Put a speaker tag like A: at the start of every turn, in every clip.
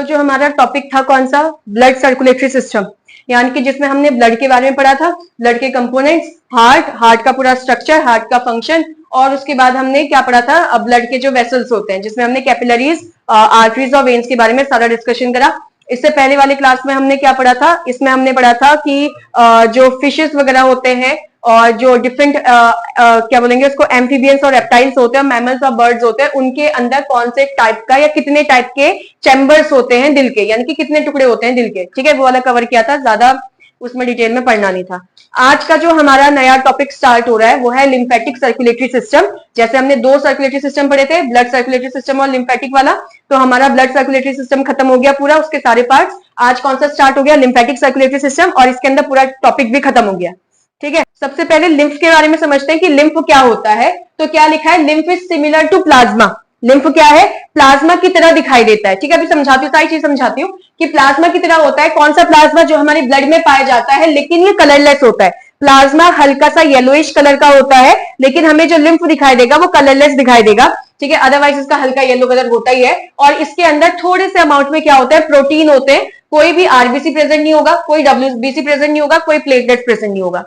A: जो हमारा टॉपिक था कौन सा, ब्लड सर्कुलेटरी सिस्टम, यानी कि जिसमें हमने ब्लड के बारे में पढ़ा था, ब्लड के कंपोनेंट्स, हार्ट का पूरा स्ट्रक्चर, हार्ट का फंक्शन, और उसके बाद हमने क्या पढ़ा था, ब्लड के जो वेसल्स होते हैं, जिसमें हमने कैपिलरीज, आर्टरीज और वेन्स के बारे में सारा डिस्कशन करा। इससे पहले वाले क्लास में हमने क्या पढ़ा था, इसमें हमने पढ़ा था कि जो फिशेस वगैरह होते हैं और जो डिफरेंट क्या बोलेंगे उसको, एम्फीबियंस और रेप्टाइल्स होते हैं, मैमल्स और बर्ड्स होते हैं, उनके अंदर कौन से टाइप का या कितने टाइप के चैम्बर्स होते हैं दिल के, यानी कि कितने टुकड़े होते हैं दिल के, ठीक है, वो वाला कवर किया था, ज्यादा उसमें डिटेल में पढ़ना नहीं था। आज का जो हमारा नया टॉपिक स्टार्ट हो रहा है वो है लिम्फेटिक सर्कुलेटरी सिस्टम। जैसे हमने दो सर्कुलेटरी सिस्टम पढ़े थे, ब्लड सर्कुलेटरी सिस्टम और लिम्फेटिक वाला, तो हमारा ब्लड सर्कुलेटरी सिस्टम खत्म हो गया पूरा, उसके सारे पार्ट्स। आज कौन सा स्टार्ट हो गया, लिम्फेटिक सर्कुलेटरी सिस्टम, और इसके अंदर पूरा टॉपिक भी खत्म हो गया, ठीक है। सबसे पहले लिम्फ के बारे में समझते हैं कि लिम्फ क्या होता है। तो क्या लिखा है, lymph is similar to plasma. Lymph क्या है, प्लाज्मा की तरह दिखाई देता है, ठीक है। अभी समझाती हूँ, सारी चीज समझाती हूँ कि प्लाज्मा की तरह होता है। कौन सा प्लाज्मा, जो हमारे ब्लड में पाया जाता है, लेकिन ये कलरलेस होता है। प्लाज्मा हल्का सा येलोइश कलर का होता है, लेकिन हमें जो लिम्फ दिखाई देगा वो कलरलेस दिखाई देगा, ठीक है। अदरवाइज इसका हल्का येलो कलर होता ही है। और इसके अंदर थोड़े से अमाउंट में क्या होता है, प्रोटीन होते हैं। कोई भी आरबीसी प्रेजेंट नहीं होगा, कोई डब्ल्यूबीसी प्रेजेंट नहीं होगा, कोई प्लेटलेट प्रेजेंट नहीं होगा,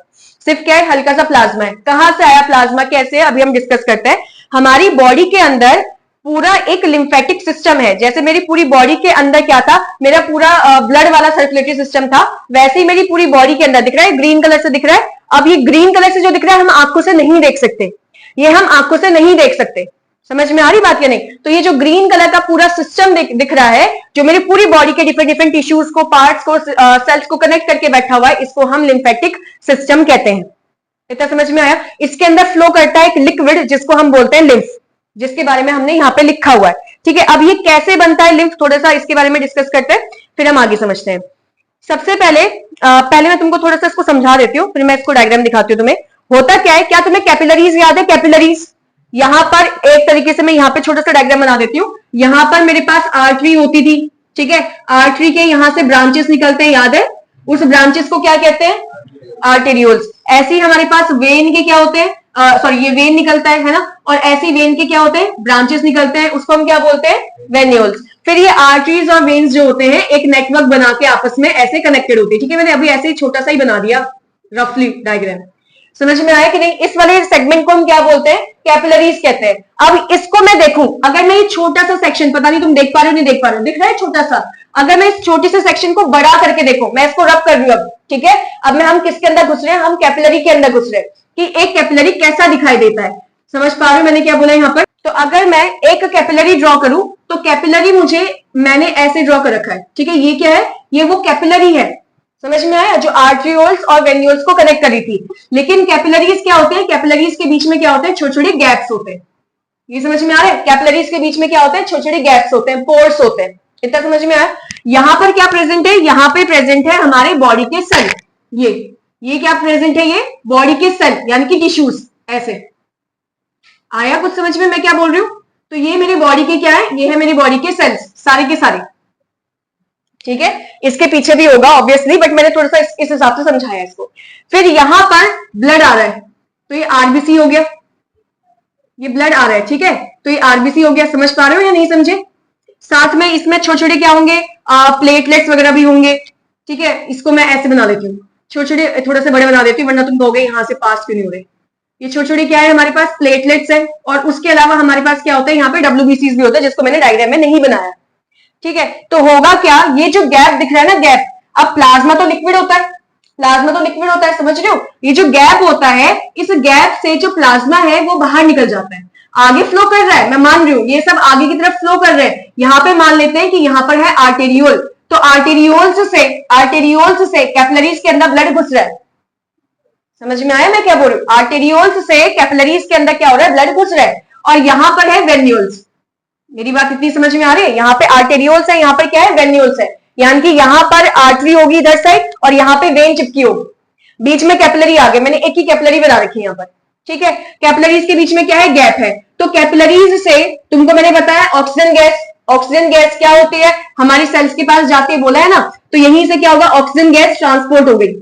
A: सिर्फ क्या है, हल्का सा प्लाज्मा है। कहां से आया प्लाज्मा, कैसे, अभी हम डिस्कस करते हैं। हमारी बॉडी के अंदर पूरा एक लिम्फेटिक सिस्टम है। जैसे मेरी पूरी बॉडी के अंदर क्या था, मेरा पूरा ब्लड वाला सर्कुलेटरी सिस्टम था, वैसे ही मेरी पूरी बॉडी के अंदर दिख रहा है, ग्रीन कलर से दिख रहा है। अब ये ग्रीन कलर से जो दिख रहा है हम आंखों से नहीं देख सकते, ये हम आंखों से नहीं देख सकते, समझ में आ रही बात या नहीं। तो ये जो ग्रीन कलर का पूरा सिस्टम दिख रहा है, जो मेरी पूरी बॉडी के डिफरेंट डिफरेंट टिश्यूज को, पार्ट्स को, सेल्स को कनेक्ट करके बैठा हुआ है, इसको हम लिम्फेटिक सिस्टम कहते हैं। इतना समझ में आया। इसके अंदर फ्लो करता है एक लिक्विड जिसको हम बोलते हैं लिम्फ, जिसके बारे में हमने यहाँ पे लिखा हुआ है, ठीक है। अब ये कैसे बनता है लिम्फ, थोड़ा सा इसके बारे में डिस्कस करते हैं, फिर हम आगे समझते हैं। सबसे पहले मैं तुमको थोड़ा सा इसको समझा देती हूँ, फिर मैं इसको डायग्राम दिखाती हूँ तुम्हें। होता क्या है, क्या तुम्हें कैपिलरीज याद है, कैपिलरीज। यहाँ पर एक तरीके से मैं यहाँ पे छोटा सा डायग्राम बना देती हूँ। यहाँ पर मेरे पास आर्टरी होती थी, ठीक है। आर्टरी के यहाँ से ब्रांचेस निकलते हैं, याद है, उस ब्रांचेस को क्या कहते हैं, आर्टेरियोल्स। ऐसे ही हमारे पास वेन के क्या होते हैं, सॉरी ये वेन निकलता है ना, और ऐसे वेन के क्या होते हैं, ब्रांचेस निकलते हैं, उसको हम क्या बोलते हैं, वेन्यूल्स। फिर ये आर्टरीज और वेन्स जो होते हैं एक नेटवर्क बना के आपस में ऐसे कनेक्टेड होते हैं, ठीक है। मैंने अभी ऐसे ही छोटा सा ही बना दिया रफली डायग्राम, समझ में आया कि नहीं। इस वाले सेगमेंट को हम क्या बोलते हैं, कैपिलरीज कहते हैं। अब इसको मैं देखूं, अगर मैं ये छोटा सा सेक्शन, पता नहीं तुम देख पा रहे हो नहीं देख पा रहे हो, दिख रहा है छोटा सा, अगर मैं इस छोटे से सेक्शन को बड़ा करके देखूं, मैं इसको रब कर रही हूं अब, ठीक है। अब हम किसके अंदर घुस रहे हैं, हम कैपिलरी के अंदर घुस रहे हैं कि एक कैपिलरी कैसा दिखाई देता है। समझ पा रहे हो मैंने क्या बोला यहाँ पर। तो अगर मैं एक कैपिलरी ड्रॉ करूं, तो कैपिलरी मैंने ऐसे ड्रॉ कर रखा है, ठीक है। ये क्या है, ये वो कैपिलरी है, समझ में आया, जो आर्टरियोल्स और वेन्यूल्स को कनेक्ट करी थी। लेकिन कैपिलरीज क्या होते हैं, कैपिलरीज के बीच में क्या होते हैं, छोटे छोटे गैप्स होते हैं। ये समझ में आ रहा है, कैपिलरीज के बीच में क्या होते हैं, छोटे छोटे गैप्स होते हैं, पोर्स होते हैं। इतना समझ में आया। यहाँ पर क्या प्रेजेंट है, यहाँ पे प्रेजेंट है हमारे बॉडी के सेल। ये क्या प्रेजेंट है, ये बॉडी के सेल यानी कि टिश्यूज। ऐसे आया कुछ समझ में मैं क्या बोल रही हूँ। तो ये मेरी बॉडी के क्या है, ये है मेरी बॉडी के सेल्स सारे के सारे, ठीक है। इसके पीछे भी होगा ऑब्वियसली, बट मैंने थोड़ा सा इस हिसाब से समझाया इसको। फिर यहां पर ब्लड आ रहा है, तो ये आरबीसी हो गया, ये ब्लड आ रहा है, ठीक है। तो ये आरबीसी हो गया, समझ पा रहे हो या नहीं समझे। साथ में इसमें छोटे छोटे क्या होंगे, प्लेटलेट्स वगैरह भी होंगे, ठीक है। इसको मैं ऐसे बना देती हूँ, छोटे छोटे थोड़े से बड़े बना देती हूँ, वरना तुम कहोगे यहाँ से पास क्यों नहीं हो रहे। ये छोटे छोटे क्या है, हमारे पास प्लेटलेट्स है, और उसके अलावा हमारे पास क्या होता है, यहाँ पे डब्ल्यूबीसीज भी होता है, जिसको मैंने डायग्राम में नहीं बनाया, ठीक है। तो होगा क्या, ये जो गैप दिख रहा है ना, गैप, अब प्लाज्मा तो लिक्विड होता है, प्लाज्मा तो लिक्विड होता है, समझ रहे हो। ये जो गैप होता है, इस गैप से जो प्लाज्मा है वो बाहर निकल जाता है, आगे फ्लो कर रहा है, मैं मान रही हूँ ये सब आगे की तरफ फ्लो कर रहे हैं। यहाँ पे मान लेते हैं कि यहाँ पर है आर्टेरियोल, तो आर्टेरियोल्स से कैपिलरीज के अंदर ब्लड घुस रहा है। समझ में आया मैं क्या बोल रही हूँ, आर्टेरियोल्स से कैपिलरीज के अंदर क्या हो रहा है, ब्लड घुस रहा है। और यहाँ पर है वेन्यूल्स, मेरी बात इतनी समझ में आ रही है। यहाँ पे आर्टेरियोल्स है, यहाँ पर क्या है, वेन्यूल्स है, यानी कि यहाँ पर आर्टरी होगी इधर साइड, और यहाँ पे वेन चिपकी होगी, बीच में कैपिलरी आ गई। मैंने एक ही कैपिलरी बना रखी है यहाँ पर, ठीक है। कैपिलरीज के बीच में क्या है, गैप है। तो कैपिलरीज से तुमको मैंने बताया ऑक्सीजन गैस, ऑक्सीजन गैस क्या होती है, हमारी सेल्स के पास जाती है, बोला है ना। तो यहीं से क्या होगा, ऑक्सीजन गैस ट्रांसपोर्ट हो गई।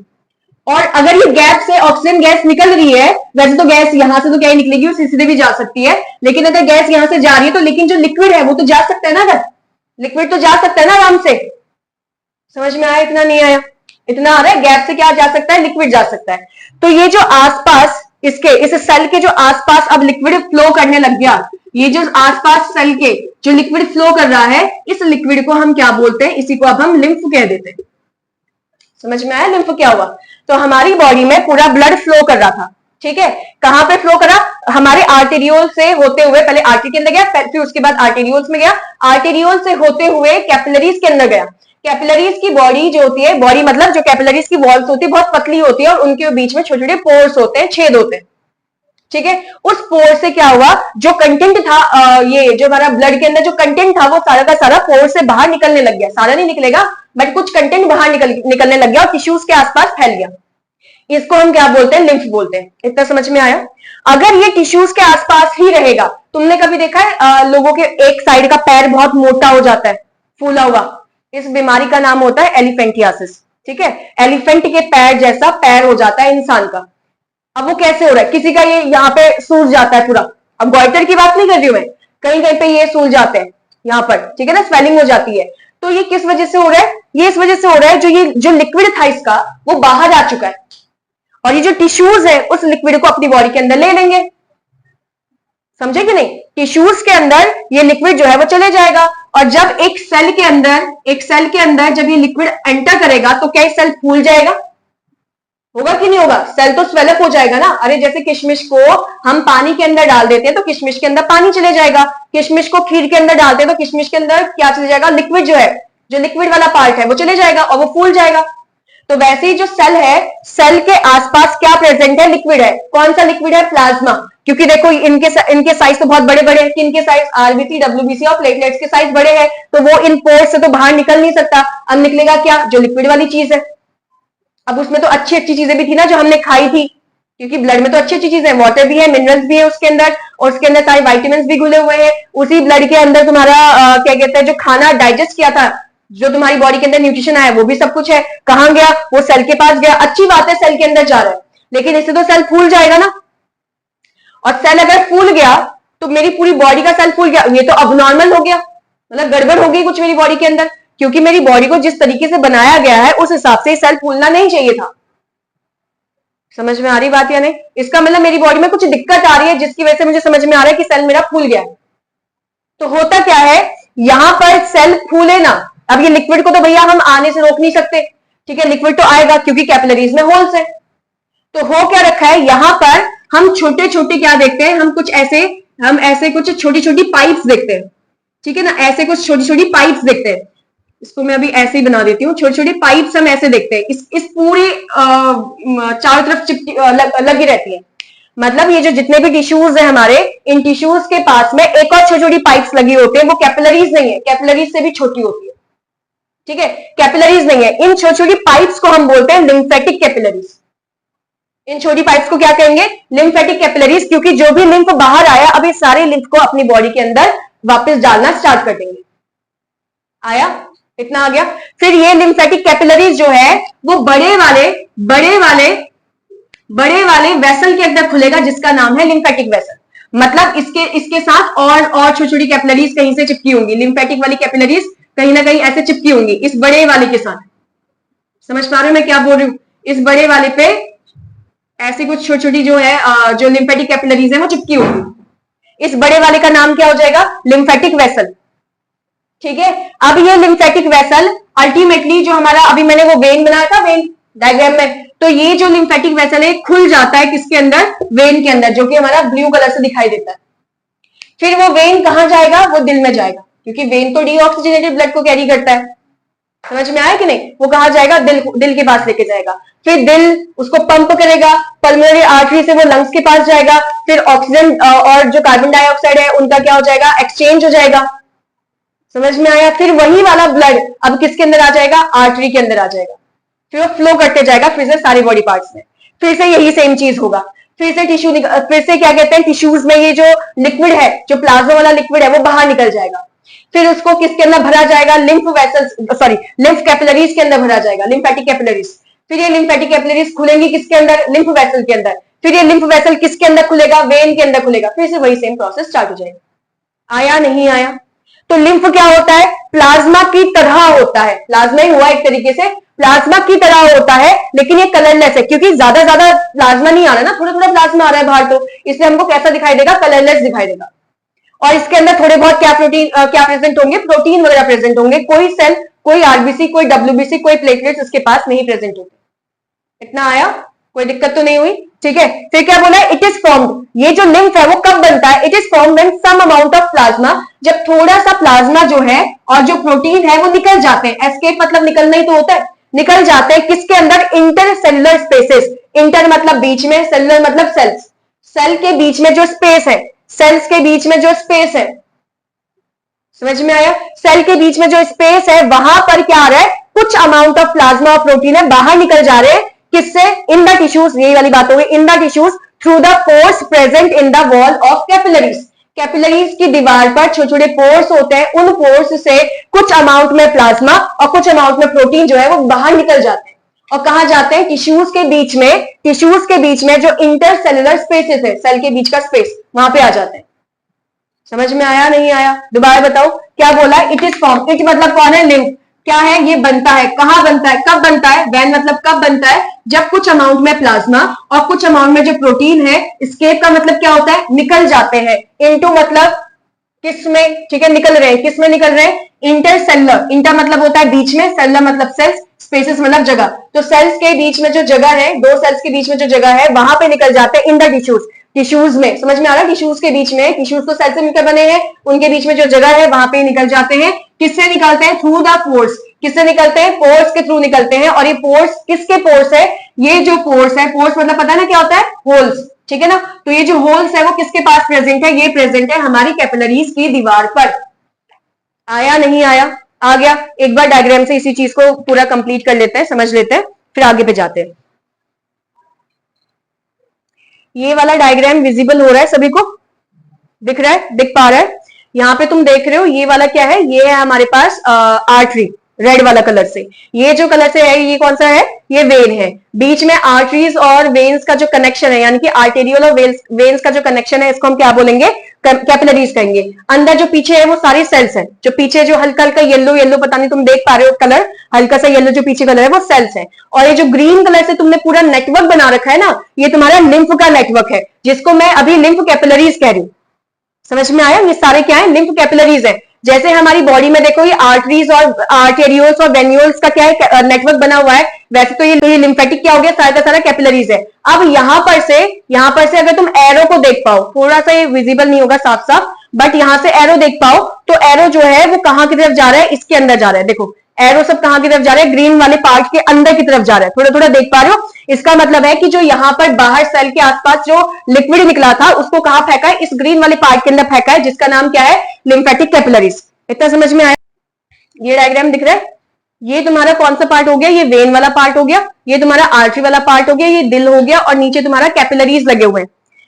A: और अगर ये गैप से ऑक्सीजन गैस निकल रही है, वैसे तो गैस यहां से तो क्या ही निकलेगी, वो सीधे भी जा सकती है, लेकिन अगर गैस यहां से जा रही है तो, लेकिन जो लिक्विड है वो तो जा सकता है ना, अगर लिक्विड तो जा सकता है ना आराम से, समझ में आया? इतना नहीं आया? इतना आ रहा है, गैप से क्या जा सकता है? लिक्विड जा सकता है। तो ये जो आसपास इसके, इस सेल के जो आसपास अब लिक्विड फ्लो करने लग गया, ये जो आसपास सेल के जो लिक्विड फ्लो कर रहा है, इस लिक्विड को हम क्या बोलते हैं? इसी को अब हम लिम्फ कह देते हैं। समझ में आया लिम्फ क्या हुआ? तो हमारी बॉडी में पूरा ब्लड फ्लो कर रहा था, ठीक है। कहां पे फ्लो करा? हमारे आर्टेरियोल से होते हुए, पहले आर्टरी के अंदर गया, फिर उसके बाद आर्टेरियोल्स में गया, आर्टेरियोल से होते हुए कैपिलरीज के अंदर गया। कैपिलरीज की बॉडी जो होती है, बॉडी मतलब जो कैपिलरीज की वॉल्स होती है बहुत पतली होती है और उनके बीच में छोटे छोटे पोर्स होते हैं, छेद होते हैं, ठीक है। उस पोर से क्या हुआ? जो कंटेंट था, ये जो हमारा ब्लड के अंदर जो कंटेंट था, वो सारा का सारा पोर से बाहर निकलने लग गया। सारा नहीं निकलेगा, बट कुछ कंटेंट बाहर निकलने लग गया और टिश्यूज के आसपास फैल गया। इसको हम क्या बोलते हैं? लिम्फ बोलते हैं। इतना समझ में आया? अगर ये टिश्यूज के आसपास ही रहेगा, तुमने कभी देखा है लोगों के एक साइड का पैर बहुत मोटा हो जाता है, फूला हुआ, इस बीमारी का नाम होता है एलिफेंटियासिस, ठीक है। एलिफेंट के पैर जैसा पैर हो जाता है इंसान का। अब वो कैसे हो रहा है? किसी का ये यहाँ पे सूज जाता है पूरा, अब गॉइटर की बात नहीं कर रही हूं मैं, कहीं कहीं पे ये सूज जाते हैं यहाँ पर, ठीक है ना, स्वेलिंग हो जाती है। तो ये किस वजह से हो रहा है? ये इस वजह से हो रहा है ये जो लिक्विड था इसका, वो बाहर आ चुका है और ये जो टिश्यूज है उस लिक्विड को अपनी बॉडी के अंदर ले लेंगे। समझे कि नहीं? टिश्यूज के अंदर ये लिक्विड जो है वो चले जाएगा और जब एक सेल के अंदर जब ये लिक्विड एंटर करेगा तो क्या सेल फूल जाएगा? होगा कि नहीं होगा? सेल तो स्वेलअप हो जाएगा ना। अरे जैसे किशमिश को हम पानी के अंदर डाल देते हैं तो किशमिश के अंदर पानी चले जाएगा, किशमिश को खीर के अंदर डालते हैं तो किशमिश के अंदर क्या चले जाएगा? लिक्विड जो है, जो लिक्विड वाला पार्ट है वो चले जाएगा और वो फूल जाएगा। तो वैसे ही जो सेल है, सेल के आसपास क्या प्रेजेंट है? लिक्विड है। कौन सा लिक्विड है? प्लाज्मा। क्योंकि देखो इनके साइज तो बहुत बड़े बड़े हैं, इनके साइज आरबीसी, डब्ल्यूबीसी और प्लेटलेट्स के साइज बड़े हैं, तो वो इन पोर्स से तो बाहर निकल नहीं सकता। अब निकलेगा क्या? जो लिक्विड वाली चीज है। अब उसमें तो अच्छी अच्छी चीजें भी थी ना जो हमने खाई थी, क्योंकि ब्लड में तो अच्छी अच्छी चीजें, वाटर भी है, मिनरल्स भी है उसके अंदर, और उसके अंदर सारे वाइटामिन भी घुले हुए हैं। उसी ब्लड के अंदर तुम्हारा क्या कहते हैं, जो खाना डाइजेस्ट किया था, जो तुम्हारी बॉडी के अंदर न्यूट्रिशन आया, वो भी सब कुछ है। कहां गया? वो सेल के पास गया। अच्छी बात है, सेल के अंदर जा रहा है, लेकिन इससे तो सेल फूल जाएगा ना। और सेल अगर फूल गया तो मेरी पूरी बॉडी का सेल फूल गया, ये तो अबनॉर्मल हो गया, मतलब गड़बड़ हो गई कुछ मेरी बॉडी के अंदर, क्योंकि मेरी बॉडी को जिस तरीके से बनाया गया है उस हिसाब से सेल फूलना नहीं चाहिए था। समझ में आ रही बात या नहीं? इसका मतलब मेरी बॉडी में कुछ दिक्कत आ रही है जिसकी वजह से मुझे समझ में आ रहा है कि सेल मेरा फूल गया है। तो होता क्या है, यहां पर सेल फूले ना, अब ये लिक्विड को तो भैया हम आने से रोक नहीं सकते, ठीक है, लिक्विड तो आएगा क्योंकि कैपिलरीज में होल्स है। तो हो क्या रखा है, यहां पर हम छोटे छोटे क्या देखते हैं, हम ऐसे कुछ छोटी छोटी पाइप्स देखते हैं, ठीक है ना, ऐसे कुछ छोटी छोटी पाइप्स देखते हैं। इसको मैं अभी ऐसे ही बना देती हूँ, छोटी छोटी पाइप्स हम ऐसे देखते हैं, इस पूरी चारों तरफ लगी रहती है। मतलब ये जो जितने भी टिश्यूज है हमारे, इन टिश्यूज के पास में एक और छोटी छोटी पाइप्स लगी होती है, वो कैपिलरीज नहीं है, कैपिलरीज से भी छोटी होती है, ठीक है, कैपिलरीज नहीं है। इन छोटी छोटी पाइप्स को हम बोलते हैं लिम्फेटिक कैपिलरीज। इन छोटी पाइप्स को क्या कहेंगे? लिम्फेटिक कैपिलरीज, क्योंकि जो भी लिम्फ बाहर आया, अब इस सारे लिम्फ को अपनी बॉडी के अंदर वापस डालना स्टार्ट कर देंगे। आया? इतना आ गया। फिर ये लिम्फेटिक कैपिलरीज जो है वो बड़े वाले वेसल के अंदर खुलेगा, जिसका नाम है लिम्फेटिक वेसल। मतलब इसके साथ और छोटी छोटी कैपिलरीज कहीं से चिपकी होंगी, लिम्फेटिक वाली कैपिलरीज कहीं ना कहीं ऐसे चिपकी होंगी इस बड़े वाले के साथ। समझ पा रहे हो मैं क्या बोल रही हूं? इस बड़े वाले पे ऐसी कुछ छोटी छोटी जो है जो लिम्फेटिक कैपिलरीज है वो चिपकी होगी। इस बड़े वाले का नाम क्या हो जाएगा? लिम्फेटिक वेसल, ठीक है। अब ये लिम्फेटिक वेसल अल्टीमेटली जो हमारा, अभी मैंने वो वेन बनाया था, वेन डायग्राम में, तो ये जो लिम्फेटिक वेसल है खुल जाता है किसके अंदर? वेन के अंदर, जो कि हमारा ब्लू कलर से दिखाई देता है। फिर वो वेन कहां जाएगा? वो दिल में जाएगा, क्योंकि वेन तो डीऑक्सीजनेटेड ब्लड को कैरी करता है। समझ में आया कि नहीं? वो कहां जाएगा? दिल के पास लेके जाएगा। फिर दिल उसको पंप करेगा, पल्मोनरी आर्टरी से वो लंग्स के पास जाएगा। फिर ऑक्सीजन और जो कार्बन डाइऑक्साइड है उनका क्या हो जाएगा? एक्सचेंज हो जाएगा। समझ में आया? फिर वही वाला ब्लड अब किसके अंदर आ जाएगा? आर्टरी के अंदर आ जाएगा। फिर वो फ्लो करते जाएगा फिर से सारी बॉडी पार्ट्स में। फिर से यही सेम चीज होगा। फिर से फिर से क्या कहते हैं, टिश्यूज में ये जो लिक्विड है, जो प्लाज्मा वाला लिक्विड है, वो बाहर निकल जाएगा। फिर उसको किसके अंदर भरा जाएगा? लिम्फ कैपिलरीज के अंदर भरा जाएगा, लिम्फेटिक कैपिलरीज। फिर ये लिम्फेटिक कैपिलरीज खुलेंगी किसके अंदर? लिम्फ वेसल के अंदर। फिर ये लिम्फ वेसल किसके अंदर खुलेगा? वेन के अंदर खुलेगा। फिर से वही सेम प्रोसेस स्टार्ट हो जाएगा। आया नहीं आया? तो लिम्फ क्या होता है? प्लाज्मा की तरह होता है, प्लाज्मा ही हुआ एक तरीके से, प्लाज्मा की तरह होता है, लेकिन ये कलरलेस है क्योंकि ज्यादा ज्यादा प्लाज्मा नहीं आ रहा ना, थोड़ा थोड़ा प्लाज्मा आ रहा है बाहर, तो इसलिए हमको कैसा दिखाई देगा? कलरलेस दिखाई देगा। और इसके अंदर थोड़े बहुत क्या प्रोटीन क्या प्रेजेंट होंगे? प्रोटीन वगैरह प्रेजेंट होंगे। कोई सेल, कोई आरबीसी, कोई डब्ल्यूबीसी, कोई प्लेटलेट्स इसके पास नहीं प्रेजेंट होते। इतना आया? कोई दिक्कत तो नहीं हुई? ठीक है। फिर क्या बोला है? इट इज फॉर्म्ड, ये जो लिम्फ है वो कब बनता है? It is formed when some amount of plasma, जब थोड़ा सा प्लाज्मा जो है और जो प्रोटीन है वो निकल जाते हैं। एस्केप मतलब निकलना ही तो होता है, निकल जाते हैं किसके अंदर? Intercellular spaces. इंटर मतलब बीच में, सेलुलर मतलब सेल्स, सेल के बीच में जो स्पेस है, सेल्स के बीच में जो स्पेस है, समझ में आया? सेल के बीच में जो स्पेस है वहां पर क्या आ रहा है? कुछ अमाउंट ऑफ प्लाज्मा और प्रोटीन है, बाहर निकल जा रहे हैं। किससे? इन द टिश्यूज, यही वाली बात हो गई, in the tissues through the pores present in the wall of capillaries. Capillaries की दीवार पर छोटे छोटे पोर्स होते हैं, उन पोर्स से कुछ अमाउंट में प्लाज्मा और कुछ अमाउंट में प्रोटीन जो है वो बाहर निकल जाते हैं। और कहां जाते हैं? टिश्यूज के बीच में, टिश्यूज के बीच में जो इंटरसेलुलर स्पेसेस है, सेल के बीच का स्पेस, वहां पे आ जाते हैं। समझ में आया नहीं आया? दोबारा बताओ क्या बोला? इट इज फॉर्म, इट मतलब कौन है? लिम्फ। क्या है? ये बनता है। कहां बनता है? कब बनता है? व्हेन मतलब कब बनता है? जब कुछ अमाउंट में प्लाज्मा और कुछ अमाउंट में जो प्रोटीन है, एस्केप का मतलब क्या होता है? निकल जाते हैं। इनटू मतलब किस में? ठीक है, निकल रहे हैं। किस में निकल रहे हैं? इंटरसेलुलर, इंटर मतलब होता है बीच में, सेलुलर मतलब सेल्स, स्पेसेस मतलब जगह। तो सेल्स के बीच में जो जगह है, दो सेल्स के बीच में जो जगह है, वहां पे निकल जाते हैं इन द टिश्यूज। टिश्यूज में, समझ में आ रहा है? टिश्यूज के बीच में, टिश्यूज तो सेल से मिलकर बने हैं, उनके बीच में जो जगह है वहां पे निकल जाते हैं। किससे निकलते हैं? Through the pores. किससे निकलते हैं? पोर्स के थ्रू निकलते हैं। और ये पोर्स किसके पोर्स है? ये जो पोर्स है, पोर्स मतलब पता है ना क्या होता है? होल्स, ठीक है ना? तो ये जो होल्स है वो किसके पास प्रेजेंट है? ये प्रेजेंट है हमारी कैपिलरीज की दीवार पर। आया नहीं आया? आ गया। एक बार डायग्राम से इसी चीज को पूरा कंप्लीट कर लेते हैं, समझ लेते हैं, फिर आगे पे जाते हैं। ये वाला डायग्राम विजिबल हो रहा है सभी को? दिख रहा है? दिख पा रहा है? यहाँ पे तुम देख रहे हो ये वाला क्या है? ये है हमारे पास आर्टरी, रेड वाला कलर से। ये जो कलर से है ये कौन सा है? ये वेन है। बीच में आर्टरीज और वेन्स का जो कनेक्शन है, यानी कि आर्टेरियल और वेन्स का जो कनेक्शन है, इसको हम क्या बोलेंगे? कैपिलरीज कहेंगे। अंदर जो पीछे है वो सारी सेल्स है। जो पीछे जो हल्का हल्का येलो येलो, पता नहीं तुम देख पा रहे हो कलर, हल्का सा येलो जो पीछे कलर है वो सेल्स है। और ये जो ग्रीन कलर से तुमने पूरा नेटवर्क बना रखा है ना, ये तुम्हारा लिम्फ का नेटवर्क है, जिसको मैं अभी लिम्फ कैपिलरीज कह रही हूँ। समझ में आया? ये सारे क्या है? लिम्फ कैपिलरीज है। जैसे हमारी बॉडी में देखो ये आर्टरीज और आर्टेरियोल्स और वेन्यूल्स का क्या है? नेटवर्क बना हुआ है। वैसे तो ये लिम्फेटिक क्या हो गया? सारा का सारा कैपिलरीज है। अब यहां पर से अगर तुम एरो को देख पाओ, थोड़ा सा ये विजिबल नहीं होगा साफ साफ, बट यहां से एरो देख पाओ, तो एरो जो है वो कहां की तरफ जा रहा है? इसके अंदर जा रहा है। देखो एरो सब कहां की तरफ जा रहे हैं? ग्रीन वाले पार्ट के अंदर की तरफ जा रहा है। थोड़ा थोड़ा देख पा रहे हो? इसका मतलब है कि जो यहाँ पर बाहर सेल के आसपास जो लिक्विड निकला था उसको कहां फेंका है? इस ग्रीन वाले पार्ट के अंदर फेंका है, जिसका नाम क्या है? Lymphatic capillaries. इतना समझ में आया? ये डायग्राम दिख रहा है? ये तुम्हारा कौन सा पार्ट हो गया? ये वेन वाला पार्ट हो गया, ये तुम्हारा आर्टरी वाला पार्ट हो गया, ये दिल हो गया, और नीचे तुम्हारा कैपिलरीज लगे हुए हैं,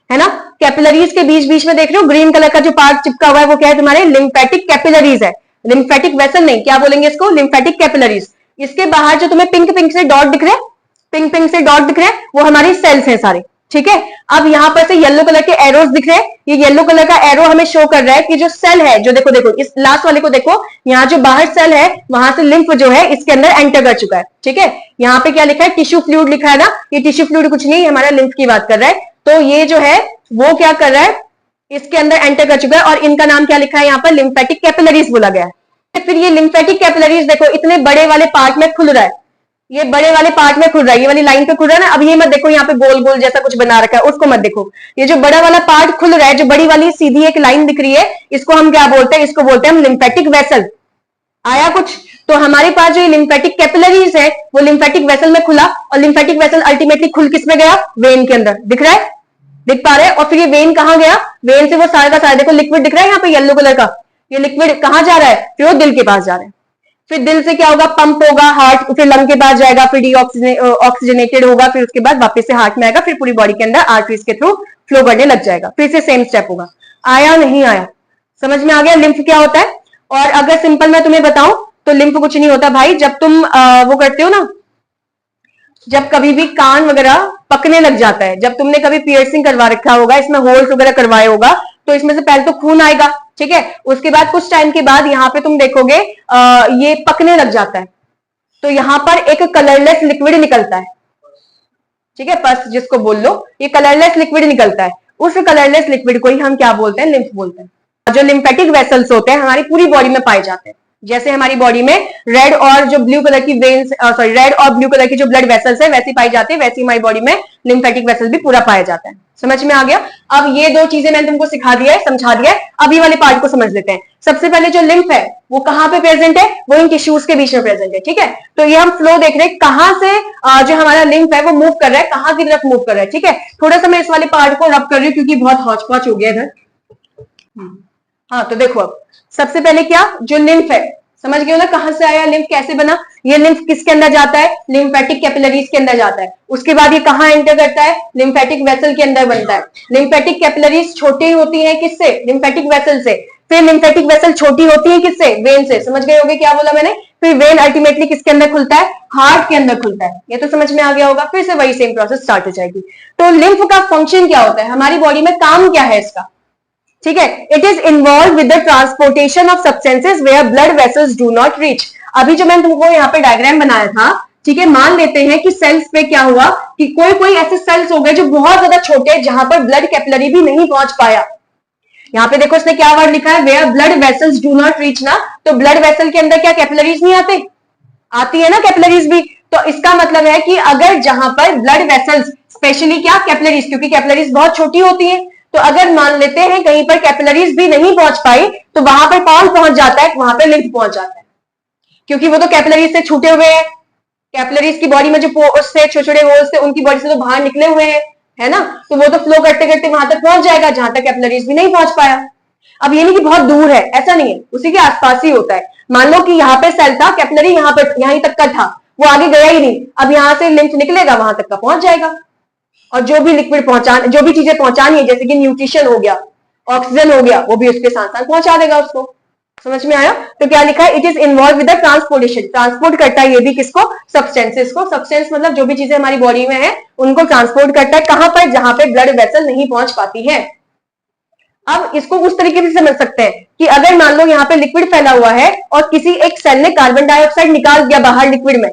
A: है ना? कैपिलरीज के बीच बीच में देख रहे हो ग्रीन कलर का जो पार्ट चिपका हुआ है वो क्या है? तुम्हारे लिम्फेटिक कैपिलरीज है। लिम्फेटिक वेसल नहीं, क्या बोलेंगे इसको? Lymphatic capillaries. इसके बाहर जो तुम्हें पिंक पिंक से डॉट दिख रहे हैं, पिंक पिंक से डॉट दिख रहे हैं, वो हमारी सेल्स हैं सारे, ठीक है? अब यहां पर से येलो कलर के एरोस दिख रहे हैं। ये येलो कलर का एरो हमें शो कर रहा है कि जो सेल है, जो देखो देखो इस लास्ट वाले को देखो, यहाँ जो बाहर सेल है वहां से लिम्फ जो है इसके अंदर एंटर कर चुका है, ठीक है? यहाँ पे क्या लिखा है? टिश्यू फ्लूइड लिखा है ना? ये टिश्यू फ्लूइड कुछ नहीं, हमारा लिम्फ की बात कर रहा है। तो ये जो है वो क्या कर रहा है? इसके अंदर एंटर कर चुका है, और इनका नाम क्या लिखा है यहाँ पर? लिम्फेटिक कैपिलरीज बोला गया है। फिर ये लिम्फेटिक कैपिलरीज देखो इतने बड़े वाले पार्ट में खुल रहा है, ये बड़े वाले पार्ट में खुल रहा है, ये वाली लाइन पे खुल रहा है ना। अब ये मत देखो यहाँ पे गोल गोल जैसा कुछ बना रखा है, उसको मत देखो। ये जो बड़ा वाला पार्ट खुल रहा है, जो बड़ी वाली सीधी एक लाइन दिख रही है, इसको हम क्या बोलते हैं? इसको बोलते हैं हम लिम्फेटिक वेसल। आया कुछ? तो हमारे पास जो ये लिम्फेटिक कैपिलरीज है वो लिम्फेटिक वेसल में खुला, और लिम्फेटिक वेसल अल्टीमेटली खुल किस में गया? वेन के अंदर। दिख रहा है? दिख पा रहे हैं? और फिर ये वेन कहां गया? वेन से वो सारा का सारा देखो लिक्विड दिख रहा है यहाँ पे येलो कलर का, ये लिक्विड कहां जा रहा है? फिर वो दिल के पास जा रहा है। फिर दिल से क्या होगा? पंप होगा, हार्ट, फिर लंग के पास जाएगा, फिर ऑक्सीजनेटेड होगा, फिर उसके बाद वापस से हार्ट में आएगा, फिर पूरी बॉडी के अंदर आर्टरीज के थ्रू फ्लो करने लग जाएगा। फिर से सेम स्टेप होगा। आया नहीं आया? समझ में आ गया लिम्फ क्या होता है? और अगर सिंपल मैं तुम्हें बताऊं तो लिम्फ कुछ नहीं होता भाई। जब तुम वो करते हो ना, जब कभी भी कान वगैरह पकने लग जाता है, जब तुमने कभी पियर्सिंग करवा रखा होगा, इसमें होल्स वगैरह करवाए होगा, तो इसमें से पहले तो खून आएगा, ठीक है। उसके बाद कुछ टाइम के बाद यहाँ पे तुम देखोगे ये पकने लग जाता है, तो यहाँ पर एक कलरलेस लिक्विड निकलता है, ठीक है, पस जिसको बोल लो, ये कलरलेस लिक्विड निकलता है। उस कलरलेस लिक्विड को ही हम क्या बोलते हैं, लिम्फ बोलते हैं। जो लिम्फेटिक वेसल्स होते हैं हमारी पूरी बॉडी में पाए जाते हैं, जैसे हमारी बॉडी में रेड और जो ब्लू कलर की वेन्स, सॉरी रेड और ब्लू कलर की जो ब्लड वेसल्स है वैसी पाई जाती है, वैसी हमारी बॉडी में लिम्फेटिक वेसल भी पूरा पाया जाता है। समझ में आ गया? अब ये दो चीजें मैंने तुमको सिखा दिया है, समझा दिया है। अब ये वाले पार्ट को समझ लेते हैं। सबसे पहले जो लिम्फ है वो कहां पे प्रेजेंट है, वो इन टिश्यूज के बीच में प्रेजेंट है, ठीक है। तो ये हम फ्लो देख रहे हैं कहां से जो हमारा लिम्फ है वो मूव कर रहा है, कहां की तरफ मूव कर रहा है, ठीक है। थोड़ा सा मैं इस वाले पार्ट को रब कर रही हूँ क्योंकि बहुत हौच पौच हो गया इधर। हाँ, तो देखो अब सबसे पहले क्या, जो लिम्फ है, समझ गए हो ना कहां से आया, लिम्फ कैसे बना। ये लिम्फ किसके अंदर जाता है, लिम्फेटिक कैपिलरीज के अंदर जाता है। उसके बाद ये कहां एंटर करता है, लिम्फेटिक वेसल के अंदर बनता है। लिम्फेटिक कैपिलरीज छोटी होती है किससे, लिम्फेटिक वेसल से। फिर लिम्फेटिक वेसल छोटी होती है किससे, वेन से। समझ गए होगे क्या बोला मैंने। फिर वेन अल्टीमेटली किसके अंदर खुलता है, हार्ट के अंदर खुलता है। ये तो समझ में आ गया होगा। फिर से वही सेम प्रोसेस स्टार्ट हो जाएगी। तो लिम्फ का फंक्शन क्या होता है, हमारी बॉडी में काम क्या है इसका, ठीक है। It is involve with the transportation of substances where blood vessels do not reach. अभी जो मैंने तुमको यहाँ पे डायग्राम बनाया था, ठीक है, मान लेते हैं कि सेल्स पे क्या हुआ कि कोई कोई ऐसे सेल्स हो गए जो बहुत ज्यादा छोटे, जहां पर ब्लड कैपिलरी भी नहीं पहुंच पाया। यहाँ पे देखो इसने क्या वर्ड लिखा है, where blood vessels do not reach ना, तो ब्लड वेसल के अंदर क्या कैपिलरीज नहीं आते, आती है ना कैपिलरीज भी। तो इसका मतलब है कि अगर जहां पर ब्लड वेसल्स, स्पेशली क्या कैपिलरीज, क्योंकि कैपिलरीज बहुत छोटी होती है, तो अगर मान लेते हैं कहीं पर कैपिलरीज भी नहीं पहुंच पाई, तो वहां पर कौन पहुंच जाता है, वहां पर लिम्फ पहुंच जाता है, क्योंकि वो तो कैपिलरीज से छूटे हुए हैं। कैपिलरीज की बॉडी में जो पोर्स से छोटे छोटे होल्स थे उनकी बॉडी से तो बाहर निकले हुए हैं, है ना। तो वो तो फ्लो करते करते वहां तक पहुंच जाएगा जहां तक कैपिलरीज भी नहीं पहुंच पाया। अब ये नहीं कि बहुत दूर है, ऐसा नहीं है, उसी के आसपास ही होता है। मान लो कि यहाँ पे सेल था, कैपिलरी यहाँ पर यहीं तक का था, वो आगे गया ही नहीं, अब यहाँ से लिम्फ निकलेगा वहां तक का पहुंच जाएगा। और जो भी लिक्विड पहुंचाना, जो भी चीजें पहुंचानी है, जैसे कि न्यूट्रिशन हो गया, ऑक्सीजन हो गया, वो भी उसके साथ साथ पहुंचा देगा उसको। समझ में आया? तो क्या लिखा है, it is involve with the transportation, transport करता है ये भी किसको, सब्सटेंसेस को। सब्सटेंस मतलब जो भी चीजें हमारी बॉडी में है उनको ट्रांसपोर्ट करता है, कहां पर, जहां पे ब्लड वेसल नहीं पहुंच पाती है। अब इसको उस तरीके से समझ सकते हैं कि अगर मान लो यहाँ पे लिक्विड फैला हुआ है और किसी एक सेल ने कार्बन डाइऑक्साइड निकाल दिया बाहर लिक्विड में,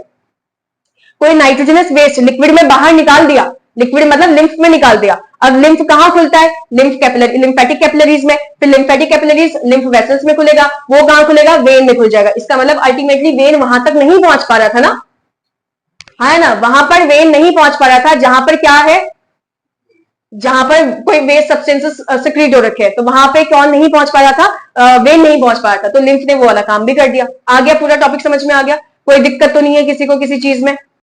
A: कोई नाइट्रोजनस वेस्ट लिक्विड में बाहर निकाल दिया, लिक्विड मतलब लिम्फ में निकाल दिया। अब लिम्फ कहां खुलता है, लिम्फेटिक कैपिलरीज में। फिर लिम्फेटिक कैपिलरीज लिम्फ वेसल्स में खुलेगा, वो कहां खुलेगा, वेन में खुल जाएगा। इसका मतलब अल्टीमेटली वेन वहां तक नहीं पहुंच पा रहा था ना, है ना, वहां पर वेन नहीं पहुंच पा रहा था, जहां पर क्या है, जहां पर कोई वेस्ट सब्सटेंसेस सिक्रीट हो रखे हैं, तो वहां पे कौन नहीं पहुंच पा रहा था, वेन नहीं पहुंच पा रहा था। तो लिम्फ ने वो वाला काम भी कर दिया। आ गया, पूरा टॉपिक समझ में आ गया, कोई दिक्कत तो नहीं है किसी को किसी चीज में।